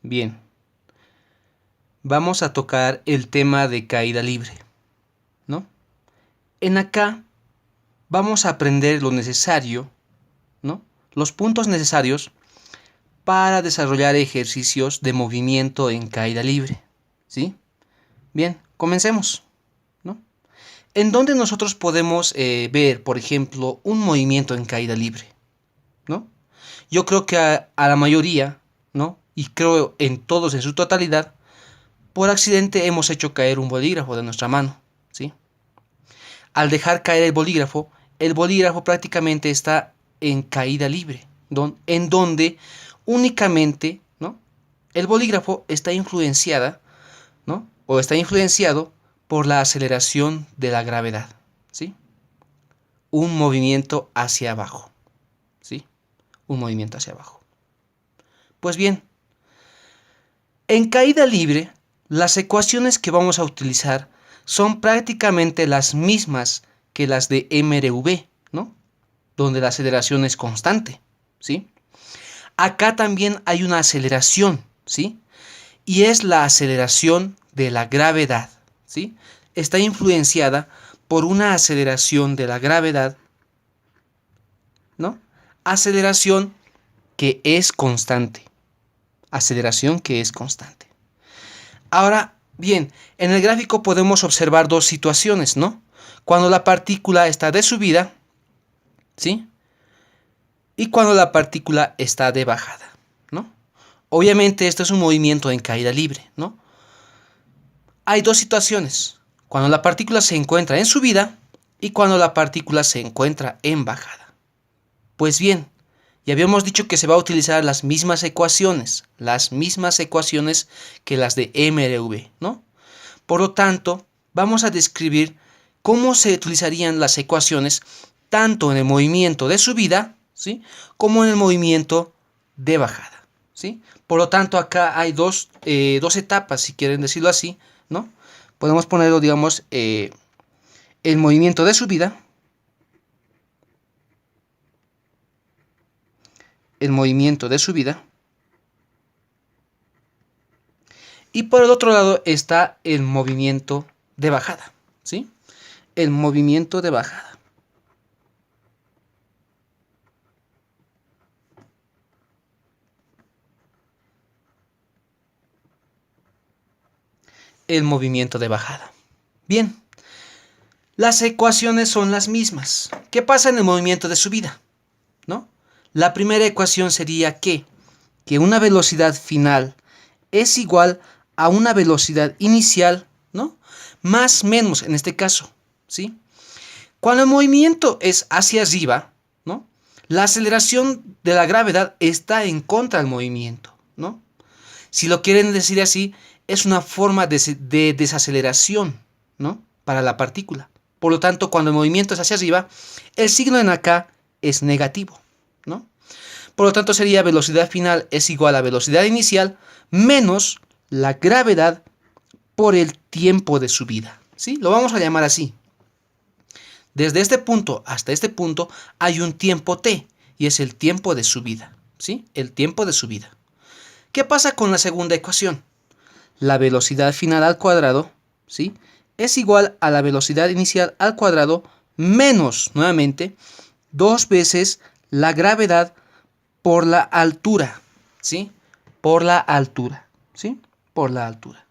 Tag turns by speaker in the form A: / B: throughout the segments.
A: Bien, vamos a tocar el tema de caída libre, ¿no? En acá vamos a aprender lo necesario, ¿no? Los puntos necesarios para desarrollar ejercicios de movimiento en caída libre, ¿sí? Bien, comencemos, ¿no? ¿En dónde nosotros podemos ver, por ejemplo, un movimiento en caída libre, ¿no? Yo creo que a la mayoría, ¿no? Y creo en todos en su totalidad, por accidente hemos hecho caer un bolígrafo de nuestra mano, ¿sí? Al dejar caer el bolígrafo prácticamente está en caída libre, en donde únicamente, ¿no? El bolígrafo está influenciada, ¿no? O está influenciado por la aceleración de la gravedad, ¿sí? Un movimiento hacia abajo, ¿sí? Un movimiento hacia abajo. Pues bien, en caída libre, las ecuaciones que vamos a utilizar son prácticamente las mismas que las de MRV, ¿no? Donde la aceleración es constante, ¿sí? Acá también hay una aceleración, ¿sí? Y es la aceleración de la gravedad, ¿sí? Está influenciada por una aceleración de la gravedad, ¿no? Aceleración que es constante. Aceleración que es constante. Ahora, bien, en el gráfico podemos observar dos situaciones, ¿no? Cuando la partícula está de subida, ¿sí? Y cuando la partícula está de bajada, ¿no? Obviamente esto es un movimiento en caída libre, ¿no? Hay dos situaciones, cuando la partícula se encuentra en subida y cuando la partícula se encuentra en bajada. Pues bien, ya habíamos dicho que se va a utilizar las mismas ecuaciones que las de MRV, ¿no? Por lo tanto, vamos a describir cómo se utilizarían las ecuaciones tanto en el movimiento de subida, ¿sí? Como en el movimiento de bajada, ¿sí? Por lo tanto, acá hay dos etapas, si quieren decirlo así, ¿no? Podemos ponerlo, digamos, el movimiento de subida, y por el otro lado está el movimiento de bajada, ¿sí? El movimiento de bajada. El movimiento de bajada. Bien, las ecuaciones son las mismas. ¿Qué pasa en el movimiento de subida? ¿No? La primera ecuación sería que una velocidad final es igual a una velocidad inicial, ¿no? Más menos en este caso, ¿sí? Cuando el movimiento es hacia arriba, ¿no? La aceleración de la gravedad está en contra del movimiento, ¿no? Si lo quieren decir así, es una forma de desaceleración, ¿no? Para la partícula. Por lo tanto, cuando el movimiento es hacia arriba, el signo en acá es negativo, ¿no? Por lo tanto, sería velocidad final es igual a velocidad inicial menos la gravedad por el tiempo de subida, ¿sí? Lo vamos a llamar así. Desde este punto hasta este punto hay un tiempo t y es el tiempo de subida, ¿sí? El tiempo de subida. ¿Qué pasa con la segunda ecuación? La velocidad final al cuadrado, ¿sí? Es igual a la velocidad inicial al cuadrado menos, nuevamente, 2 veces la gravedad por la altura, ¿sí? Por la altura, ¿sí? Por la altura.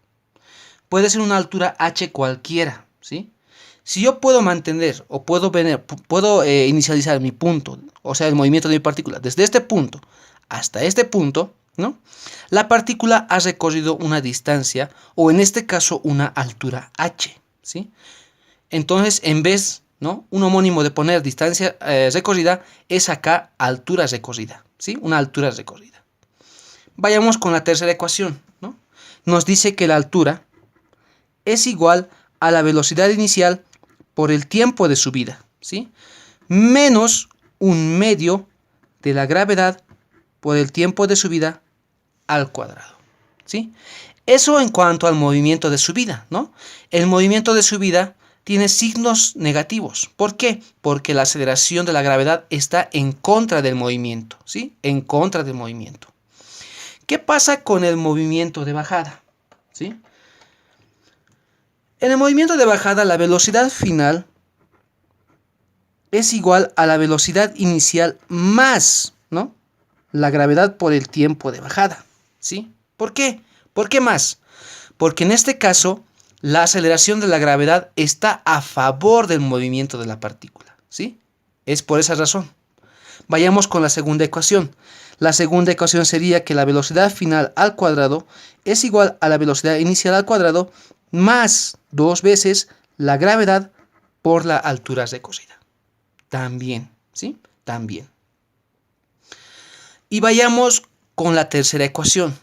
A: Puede ser una altura h cualquiera, ¿sí? Si yo puedo mantener o puedo inicializar mi punto, o sea, el movimiento de mi partícula, desde este punto hasta este punto, ¿no? La partícula ha recorrido una distancia, o en este caso una altura h, ¿sí? Entonces, en vez, ¿no? Un homónimo de poner distancia recorrida, es acá altura recorrida, ¿sí? Una altura recorrida. Vayamos con la tercera ecuación, ¿no? Nos dice que la altura es igual a la velocidad inicial por el tiempo de subida, ¿sí? Menos un medio de la gravedad por el tiempo de subida al cuadrado, ¿sí? Eso en cuanto al movimiento de subida, ¿no? El movimiento de subida tiene signos negativos. ¿Por qué? Porque la aceleración de la gravedad está en contra del movimiento, ¿sí? En contra del movimiento. ¿Qué pasa con el movimiento de bajada? ¿Sí? En el movimiento de bajada, la velocidad final es igual a la velocidad inicial más, ¿no?, la gravedad por el tiempo de bajada. ¿Sí? ¿Por qué? ¿Por qué más? Porque en este caso, la aceleración de la gravedad está a favor del movimiento de la partícula. ¿Sí? Es por esa razón. Vayamos con la segunda ecuación. La segunda ecuación sería que la velocidad final al cuadrado es igual a la velocidad inicial al cuadrado más 2 veces la gravedad por la altura recorrida. También, ¿sí? También. Y vayamos con la tercera ecuación.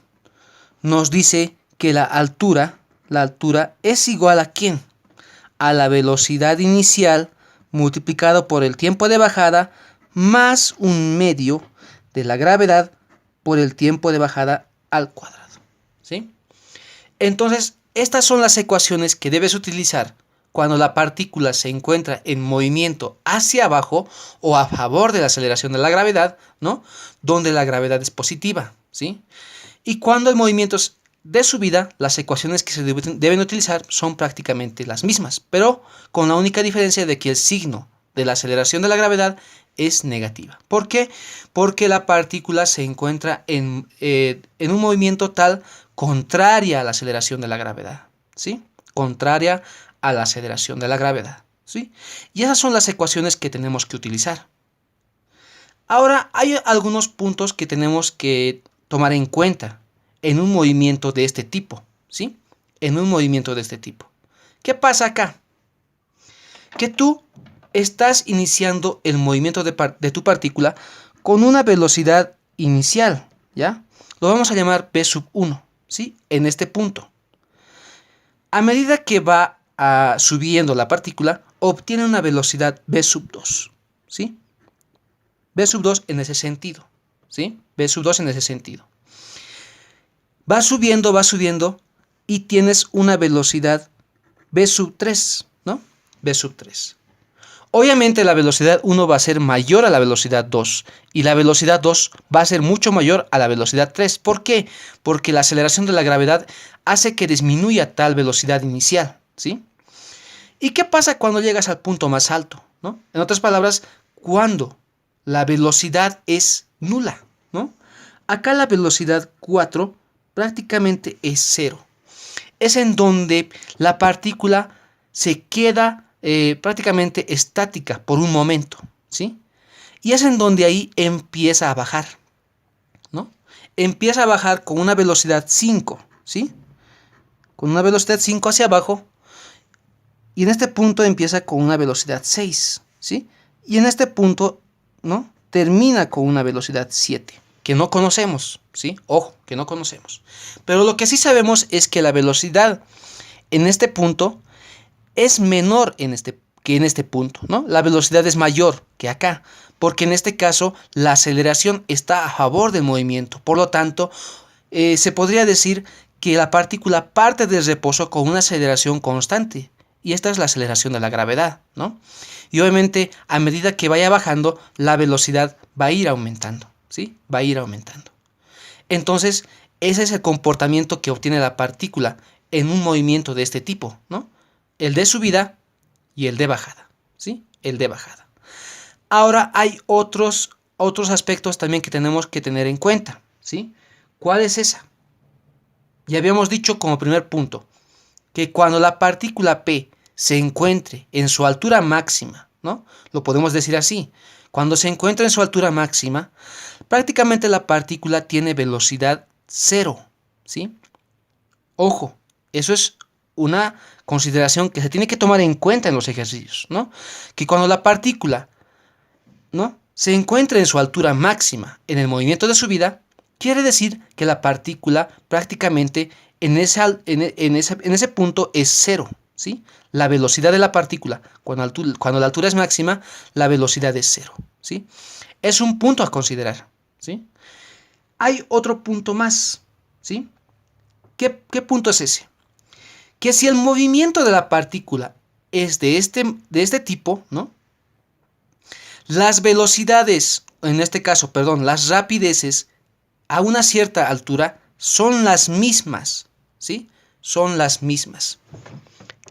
A: Nos dice que la altura es igual a ¿quién? A la velocidad inicial multiplicado por el tiempo de bajada más un medio de la gravedad por el tiempo de bajada al cuadrado. ¿Sí? Entonces, estas son las ecuaciones que debes utilizar cuando la partícula se encuentra en movimiento hacia abajo o a favor de la aceleración de la gravedad, ¿no?, donde la gravedad es positiva. ¿Sí? Y cuando el movimiento es de subida, las ecuaciones que se deben utilizar son prácticamente las mismas, pero con la única diferencia de que el signo de la aceleración de la gravedad es negativa. ¿Por qué? Porque la partícula se encuentra en un movimiento tal contraria a la aceleración de la gravedad. ¿Sí? Contraria a la aceleración de la gravedad. ¿Sí? Y esas son las ecuaciones que tenemos que utilizar. Ahora, hay algunos puntos que tenemos que tomar en cuenta en un movimiento de este tipo. ¿Sí? En un movimiento de este tipo. ¿Qué pasa acá? Que tú estás iniciando el movimiento de tu partícula con una velocidad inicial, ¿ya? Lo vamos a llamar v sub 1, ¿sí? En este punto. A medida que va subiendo la partícula, obtiene una velocidad v sub 2, ¿sí? v sub 2 en ese sentido, ¿sí? v sub 2 en ese sentido. Va subiendo y tienes una velocidad v sub 3, ¿no? v sub 3. Obviamente la velocidad 1 va a ser mayor a la velocidad 2 y la velocidad 2 va a ser mucho mayor a la velocidad 3. ¿Por qué? Porque la aceleración de la gravedad hace que disminuya tal velocidad inicial, ¿sí? ¿Y qué pasa cuando llegas al punto más alto, ¿no? En otras palabras, cuando la velocidad es nula, ¿no? Acá la velocidad 4 prácticamente es 0. Es en donde la partícula se queda prácticamente estática por un momento, ¿sí? Y es en donde ahí empieza a bajar, ¿no? Empieza a bajar con una velocidad 5, ¿sí? Con una velocidad 5 hacia abajo. Y en este punto empieza con una velocidad 6, ¿sí? Y en este punto, ¿no?, termina con una velocidad 7, que no conocemos, ¿sí? Ojo, que no conocemos. Pero lo que sí sabemos es que la velocidad en este punto es menor que en este punto, ¿no? La velocidad es mayor que acá, porque en este caso la aceleración está a favor del movimiento. Por lo tanto, se podría decir que la partícula parte del reposo con una aceleración constante. Y esta es la aceleración de la gravedad, ¿no? Y obviamente, a medida que vaya bajando, la velocidad va a ir aumentando, ¿sí? Va a ir aumentando. Entonces, ese es el comportamiento que obtiene la partícula en un movimiento de este tipo, ¿no? El de subida y el de bajada, ¿sí? El de bajada. Ahora hay otros aspectos también que tenemos que tener en cuenta, ¿sí? ¿Cuál es esa? Ya habíamos dicho como primer punto que cuando la partícula P se encuentre en su altura máxima, ¿no? Lo podemos decir así. Cuando se encuentra en su altura máxima, prácticamente la partícula tiene velocidad 0, ¿sí? Ojo, eso es una consideración que se tiene que tomar en cuenta en los ejercicios, ¿no? Que cuando la partícula, ¿no?, se encuentra en su altura máxima en el movimiento de subida, quiere decir que la partícula prácticamente en ese punto es 0, ¿sí? La velocidad de la partícula, cuando la altura es máxima, la velocidad es 0, ¿sí? Es un punto a considerar, ¿sí? Hay otro punto más, ¿sí? ¿Qué punto es ese? Que si el movimiento de la partícula es de este tipo, ¿no?, las velocidades, en este caso, perdón, las rapideces a una cierta altura son las mismas, ¿sí? Son las mismas.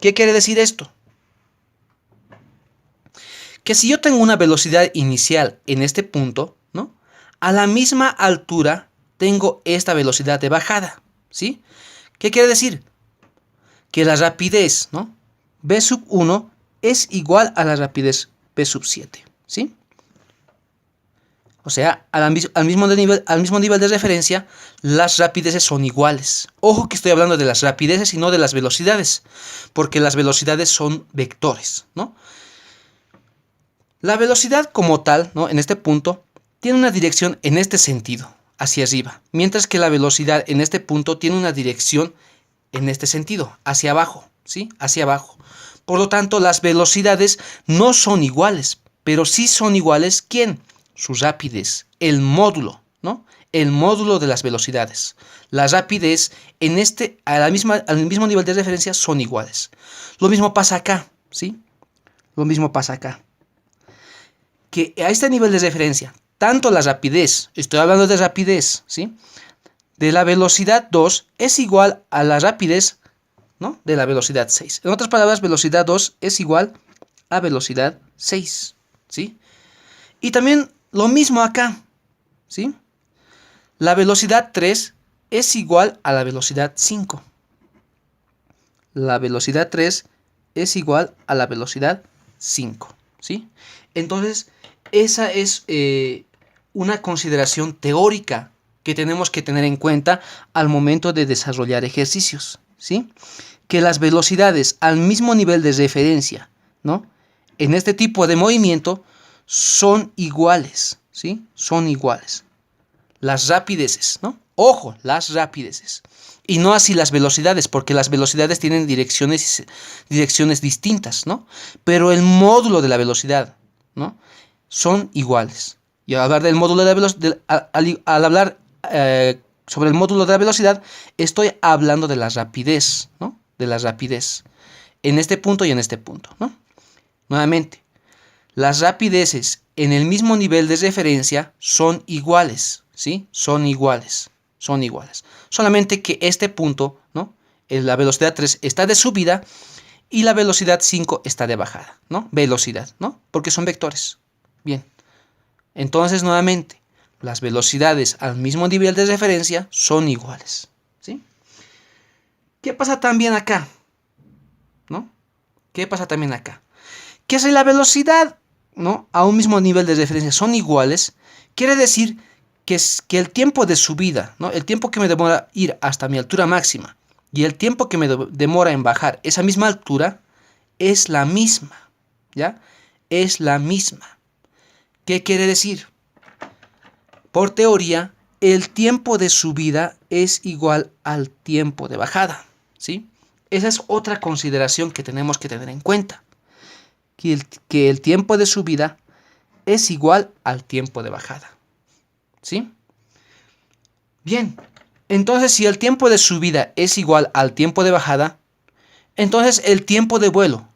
A: ¿Qué quiere decir esto? Que si yo tengo una velocidad inicial en este punto, ¿no? A la misma altura tengo esta velocidad de bajada, ¿sí? ¿Qué quiere decir? Que la rapidez, ¿no? V sub 1 es igual a la rapidez V sub 7, ¿sí? O sea, al mismo nivel de referencia, las rapideces son iguales. Ojo que estoy hablando de las rapideces y no de las velocidades, porque las velocidades son vectores, ¿no? La velocidad como tal, ¿no? En este punto, tiene una dirección en este sentido, hacia arriba, mientras que la velocidad en este punto tiene una dirección en este sentido, hacia abajo, ¿sí? Hacia abajo. Por lo tanto, las velocidades no son iguales, pero sí son iguales, ¿quién? Su rapidez, el módulo, ¿no? El módulo de las velocidades. La rapidez al mismo nivel de referencia son iguales. Lo mismo pasa acá, ¿sí? Lo mismo pasa acá. Que a este nivel de referencia, tanto la rapidez, estoy hablando de rapidez, ¿sí? De la velocidad 2 es igual a la rapidez, ¿no? De la velocidad 6. En otras palabras, velocidad 2 es igual a velocidad 6, ¿sí? Y también lo mismo acá, ¿sí? La velocidad 3 es igual a la velocidad 5. La velocidad 3 es igual a la velocidad 5, ¿sí? Entonces, esa es una consideración teórica que tenemos que tener en cuenta al momento de desarrollar ejercicios, ¿sí? Que las velocidades al mismo nivel de referencia, ¿no? En este tipo de movimiento son iguales, ¿sí? Son iguales. Las rapideces, ¿no? Ojo, las rapideces. Y no así las velocidades, porque las velocidades tienen direcciones distintas, ¿no? Pero el módulo de la velocidad, ¿no? Son iguales. Y al hablar del módulo de la velocidad, al hablar sobre el módulo de la velocidad, estoy hablando de la rapidez, ¿no? De la rapidez. En este punto y en este punto, ¿no? Nuevamente, las rapideces en el mismo nivel de referencia son iguales, ¿sí? Son iguales, son iguales. Solamente que este punto, ¿no? La velocidad 3 está de subida y la velocidad 5 está de bajada, ¿no? Velocidad, ¿no? Porque son vectores. Bien. Entonces, nuevamente, las velocidades al mismo nivel de referencia son iguales, ¿sí? ¿Qué pasa también acá? ¿No? ¿Qué pasa también acá? Que si la velocidad, ¿no? A un mismo nivel de referencia son iguales, quiere decir que el tiempo de subida, ¿no? El tiempo que me demora ir hasta mi altura máxima y el tiempo que me demora en bajar esa misma altura es la misma, ¿ya? Es la misma. ¿Qué quiere decir? Por teoría, el tiempo de subida es igual al tiempo de bajada, ¿sí? Esa es otra consideración que tenemos que tener en cuenta. Que el tiempo de subida es igual al tiempo de bajada, ¿sí? Bien, entonces si el tiempo de subida es igual al tiempo de bajada, entonces el tiempo de vuelo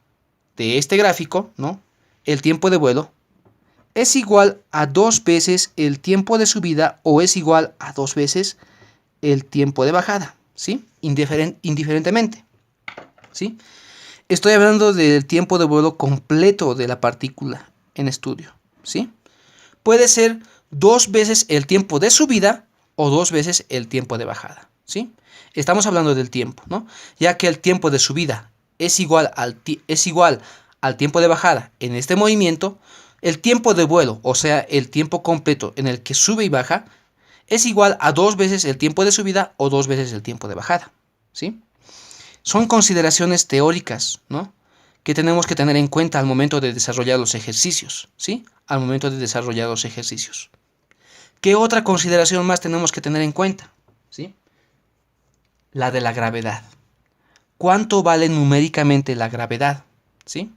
A: de este gráfico, ¿no? El tiempo de vuelo es igual a 2 veces el tiempo de subida o es igual a 2 veces el tiempo de bajada, ¿sí? Indiferentemente, ¿sí? Estoy hablando del tiempo de vuelo completo de la partícula en estudio, ¿sí? Puede ser 2 veces el tiempo de subida o 2 veces el tiempo de bajada, ¿sí? Estamos hablando del tiempo, ¿no? Ya que el tiempo de subida es igual al tiempo de bajada en este movimiento, el tiempo de vuelo, o sea, el tiempo completo en el que sube y baja, es igual a 2 veces el tiempo de subida o 2 veces el tiempo de bajada, ¿sí? Son consideraciones teóricas, ¿no? Que tenemos que tener en cuenta al momento de desarrollar los ejercicios, ¿sí? Al momento de desarrollar los ejercicios. ¿Qué otra consideración más tenemos que tener en cuenta? ¿Sí? La de la gravedad. ¿Cuánto vale numéricamente la gravedad? ¿Sí?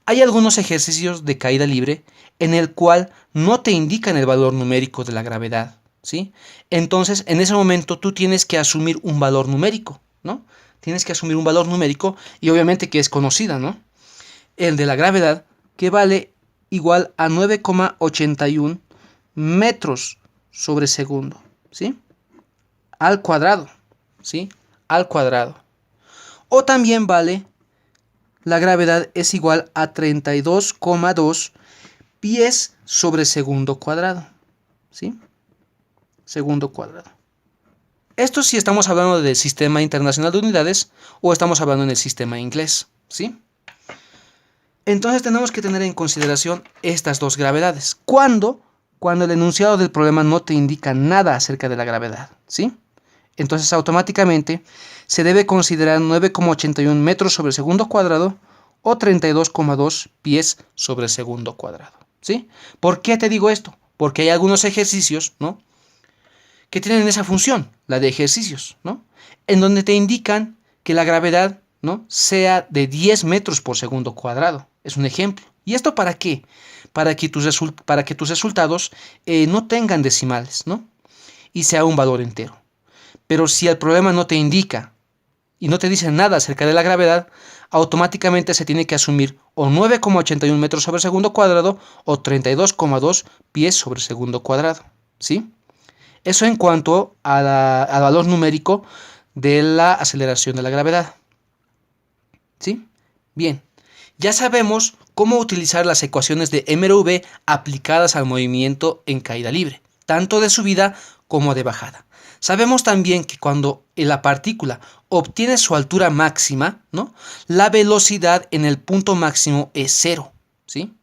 A: Hay algunos ejercicios de caída libre en el cual no te indican el valor numérico de la gravedad, ¿sí? Entonces, en ese momento tú tienes que asumir un valor numérico, ¿no? Tienes que asumir un valor numérico y obviamente que es conocida, ¿no? El de la gravedad, que vale igual a 9,81 metros sobre segundo, ¿sí? Al cuadrado, ¿sí? Al cuadrado. O también vale, la gravedad es igual a 32,2 pies sobre segundo cuadrado, ¿sí? Segundo cuadrado. Esto si estamos hablando del sistema internacional de unidades o estamos hablando en el sistema inglés, ¿sí? Entonces tenemos que tener en consideración estas dos gravedades. ¿Cuándo? Cuando el enunciado del problema no te indica nada acerca de la gravedad, ¿sí? Entonces automáticamente se debe considerar 9,81 metros sobre segundo cuadrado o 32,2 pies sobre segundo cuadrado, ¿sí? ¿Por qué te digo esto? Porque hay algunos ejercicios, ¿no?, que tienen esa función, la de ejercicios, ¿no?, en donde te indican que la gravedad, ¿no?, sea de 10 metros por segundo cuadrado. Es un ejemplo. ¿Y esto para qué? Para que tus resultados no tengan decimales, ¿no?, y sea un valor entero. Pero si el problema no te indica y no te dice nada acerca de la gravedad, automáticamente se tiene que asumir o 9,81 metros sobre segundo cuadrado o 32,2 pies sobre segundo cuadrado, ¿sí? Eso en cuanto al valor numérico de la aceleración de la gravedad, ¿sí? Bien, ya sabemos cómo utilizar las ecuaciones de MRV aplicadas al movimiento en caída libre, tanto de subida como de bajada. Sabemos también que cuando la partícula obtiene su altura máxima, ¿no?, la velocidad en el punto máximo es cero, ¿sí?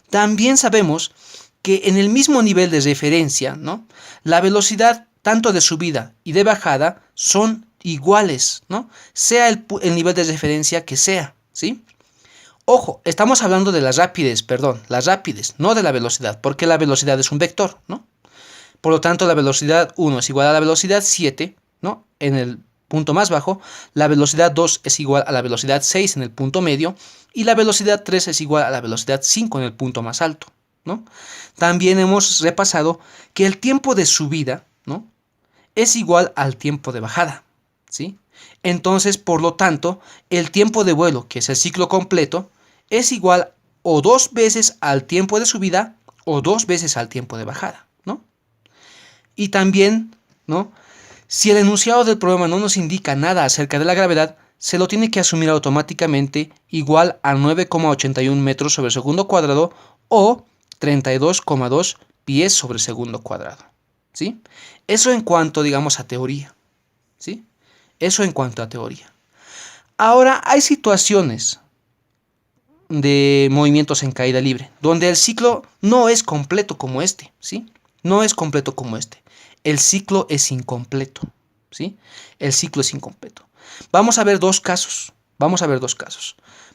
A: También sabemos que en el mismo nivel de referencia, ¿no?, la velocidad tanto de subida y de bajada son iguales, ¿no?, sea el nivel de referencia que sea, ¿sí? Ojo, estamos hablando de la rapidez, no de la velocidad, porque la velocidad es un vector, ¿no? Por lo tanto, la velocidad 1 es igual a la velocidad 7, ¿no?, en el punto más bajo, la velocidad 2 es igual a la velocidad 6 en el punto medio, y la velocidad 3 es igual a la velocidad 5 en el punto más alto, ¿no? También hemos repasado que el tiempo de subida, ¿no?, es igual al tiempo de bajada, ¿sí? Entonces, por lo tanto, el tiempo de vuelo, que es el ciclo completo, es igual o 2 veces al tiempo de subida o 2 veces al tiempo de bajada, ¿no? Y también, ¿no?, si el enunciado del problema no nos indica nada acerca de la gravedad, se lo tiene que asumir automáticamente igual a 9,81 metros sobre segundo cuadrado o 32,2 pies sobre segundo cuadrado, ¿sí? Eso en cuanto, digamos, a teoría, ¿sí? Eso en cuanto a teoría. Ahora, hay situaciones de movimientos en caída libre, donde el ciclo no es completo como este, ¿sí? No es completo como este. El ciclo es incompleto, ¿sí? El ciclo es incompleto. Vamos a ver dos casos.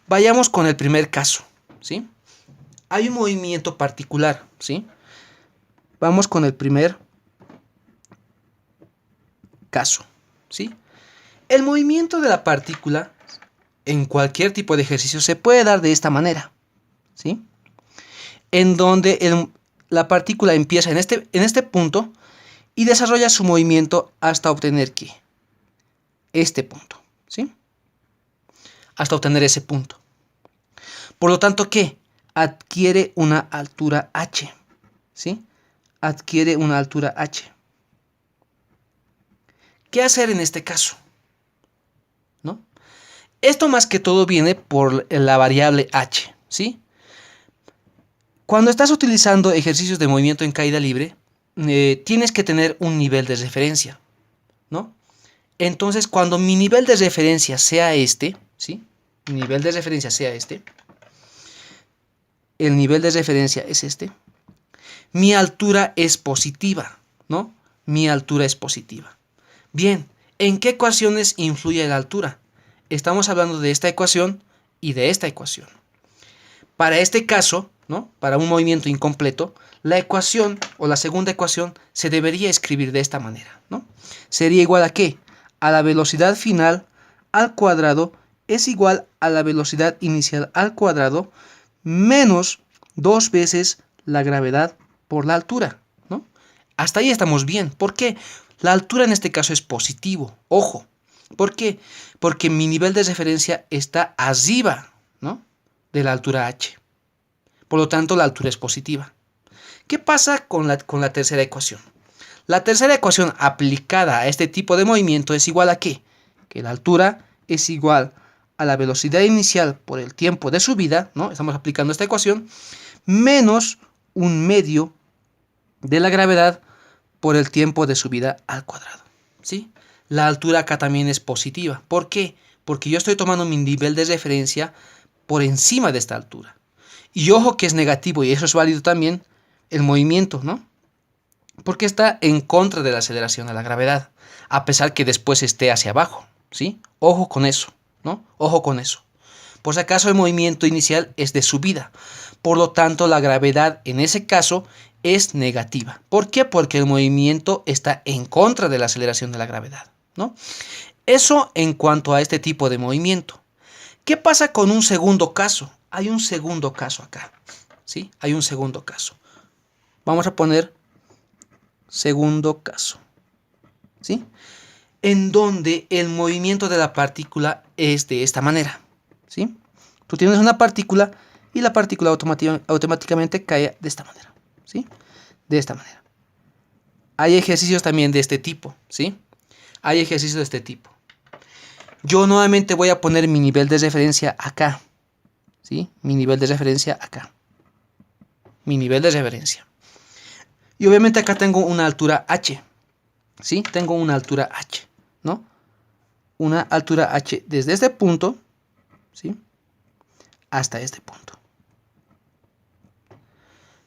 A: Vayamos con el primer caso, ¿sí? Hay un movimiento particular, ¿sí? Vamos con el primer caso, ¿sí? El movimiento de la partícula en cualquier tipo de ejercicio se puede dar de esta manera, ¿sí? En donde la partícula empieza en este punto y desarrolla su movimiento hasta obtener ¿qué? Este punto, ¿sí? Hasta obtener ese punto. Por lo tanto, ¿qué? Adquiere una altura h, ¿sí? Adquiere una altura h. ¿Qué hacer en este caso? ¿No? Esto más que todo viene por la variable h, ¿sí? Cuando estás utilizando ejercicios de movimiento en caída libre, tienes que tener un nivel de referencia, ¿no? Entonces, cuando mi nivel de referencia sea este, ¿sí? Mi nivel de referencia sea este, el nivel de referencia es este, mi altura es positiva, ¿no? Mi altura es positiva. Bien, ¿en qué ecuaciones influye la altura? Estamos hablando de esta ecuación y de esta ecuación. Para este caso, ¿no?, para un movimiento incompleto, la ecuación o la segunda ecuación se debería escribir de esta manera, ¿no? Sería igual a ¿qué? A la velocidad final al cuadrado es igual a la velocidad inicial al cuadrado menos 2 veces la gravedad por la altura, ¿no? Hasta ahí estamos bien. ¿Por qué? La altura en este caso es positivo. Ojo. ¿Por qué? Porque mi nivel de referencia está arriba, ¿no?, de la altura h. Por lo tanto, la altura es positiva. ¿Qué pasa con la tercera ecuación? La tercera ecuación aplicada a este tipo de movimiento es igual a ¿qué? Que la altura es igual a la velocidad inicial por el tiempo de subida, ¿no? Estamos aplicando esta ecuación, menos un medio de la gravedad por el tiempo de subida al cuadrado, ¿sí? La altura acá también es positiva. ¿Por qué? Porque yo estoy tomando mi nivel de referencia por encima de esta altura. Y ojo que es negativo, y eso es válido también, el movimiento, ¿no? Porque está en contra de la aceleración de la gravedad, a pesar que después esté hacia abajo, ¿sí? Ojo con eso, ¿no? Ojo con eso. Por si acaso el movimiento inicial es de subida, por lo tanto la gravedad en ese caso es negativa. ¿Por qué? Porque el movimiento está en contra de la aceleración de la gravedad, ¿no? Eso en cuanto a este tipo de movimiento. ¿Qué pasa con un segundo caso? Hay un segundo caso acá, ¿sí? Hay un segundo caso. Vamos a poner segundo caso, ¿sí? En donde el movimiento de la partícula es de esta manera, ¿sí? Tú tienes una partícula y la partícula automáticamente cae de esta manera, ¿sí? De esta manera. Hay ejercicios también de este tipo, ¿sí? Hay ejercicios de este tipo. Yo nuevamente voy a poner mi nivel de referencia acá, ¿sí? Mi nivel de referencia acá. Mi nivel de referencia. Y obviamente acá tengo una altura h, ¿sí? Tengo una altura h, ¿no? Una altura h desde este punto, ¿sí? Hasta este punto.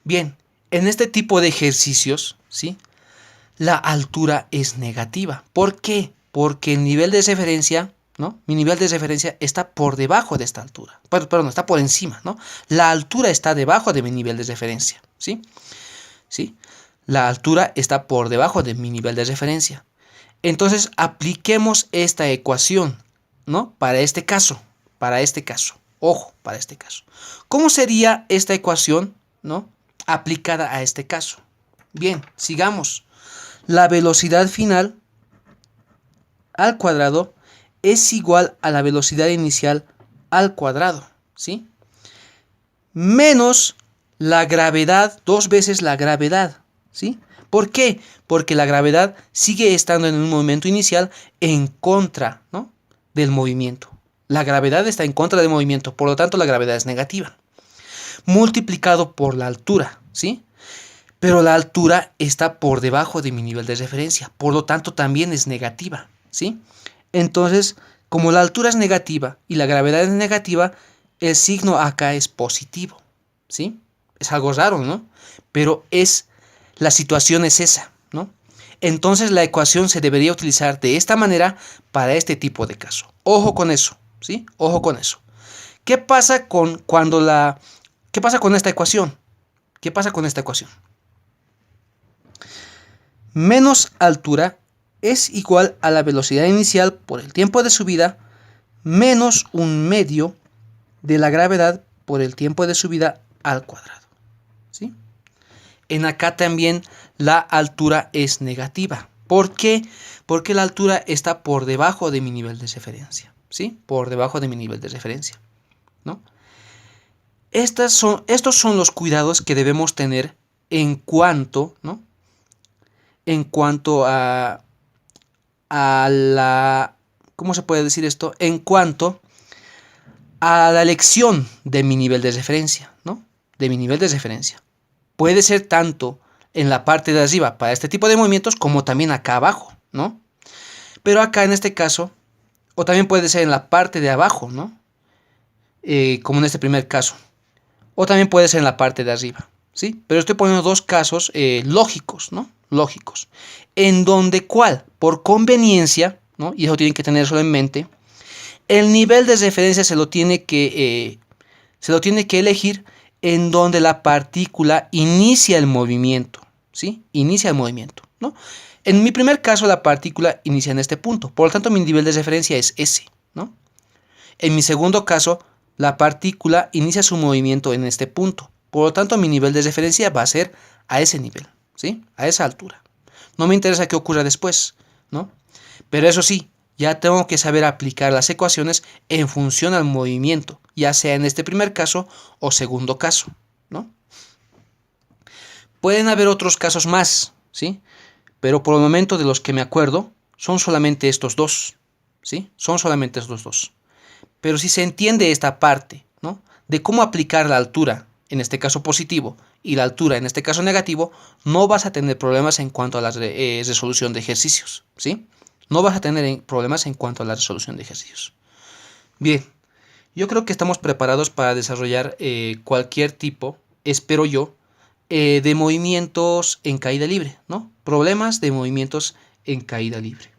A: Bien, en este tipo de ejercicios, ¿sí? La altura es negativa. ¿Por qué? Porque el nivel de referencia, ¿no? Mi nivel de referencia está por debajo de esta altura. Perdón, está por encima, ¿no? La altura está debajo de mi nivel de referencia, ¿sí? ¿Sí? La altura está por debajo de mi nivel de referencia. Entonces apliquemos esta ecuación, ¿no? Para este caso. Ojo, para este caso. ¿Cómo sería esta ecuación, ¿no? Aplicada a este caso? Bien, sigamos. La velocidad final al cuadrado es igual a la velocidad inicial al cuadrado, ¿sí? Menos la gravedad, 2 veces la gravedad, ¿sí? ¿Por qué? Porque la gravedad sigue estando en un momento inicial en contra, ¿no? Del movimiento. La gravedad está en contra del movimiento, por lo tanto la gravedad es negativa. Multiplicado por la altura, ¿sí? Pero la altura está por debajo de mi nivel de referencia, por lo tanto también es negativa, ¿sí? Entonces, como la altura es negativa y la gravedad es negativa, el signo acá es positivo, ¿sí? Es algo raro, ¿no? Pero la situación es esa, ¿no? Entonces la ecuación se debería utilizar de esta manera para este tipo de caso. Ojo con eso, ¿sí? Ojo con eso. ¿Qué pasa con ¿Qué pasa con esta ecuación? ¿Qué pasa con esta ecuación? Menos altura es igual a la velocidad inicial por el tiempo de subida menos un medio de la gravedad por el tiempo de subida al cuadrado, ¿sí? En acá también la altura es negativa. ¿Por qué? Porque la altura está por debajo de mi nivel de referencia, ¿sí? Por debajo de mi nivel de referencia, ¿no? Estos son los cuidados que debemos tener en cuanto, ¿no? En cuanto a la, ¿cómo se puede decir esto? En cuanto a la elección de mi nivel de referencia, ¿no? De mi nivel de referencia. Puede ser tanto en la parte de arriba para este tipo de movimientos como también acá abajo, ¿no? Pero acá en este caso, o también puede ser en la parte de abajo, ¿no? Como en este primer caso. O también puede ser en la parte de arriba, ¿sí? Pero estoy poniendo dos casos lógicos, ¿no? Lógicos. En donde cuál, por conveniencia, ¿no? Y eso tienen que tener eso en mente, el nivel de referencia se lo tiene que elegir en donde la partícula inicia el movimiento, ¿sí? Inicia el movimiento, ¿no? En mi primer caso la partícula inicia en este punto, por lo tanto mi nivel de referencia es ese, ¿no? En mi segundo caso, la partícula inicia su movimiento en este punto, por lo tanto mi nivel de referencia va a ser a ese nivel, ¿sí? A esa altura. No me interesa qué ocurra después, ¿no? Pero eso sí, ya tengo que saber aplicar las ecuaciones en función al movimiento, ya sea en este primer caso o segundo caso, ¿no? Pueden haber otros casos más, ¿sí? pero por el momento de los que me acuerdo son solamente estos dos, ¿sí? Son solamente estos dos. Pero si se entiende esta parte, ¿no? De cómo aplicar la altura, en este caso positivo, y la altura, en este caso negativo, no vas a tener problemas en cuanto a la resolución de ejercicios, ¿sí? No vas a tener problemas en cuanto a la resolución de ejercicios. Bien, yo creo que estamos preparados para desarrollar cualquier tipo, espero yo, de movimientos en caída libre, ¿no? Problemas de movimientos en caída libre.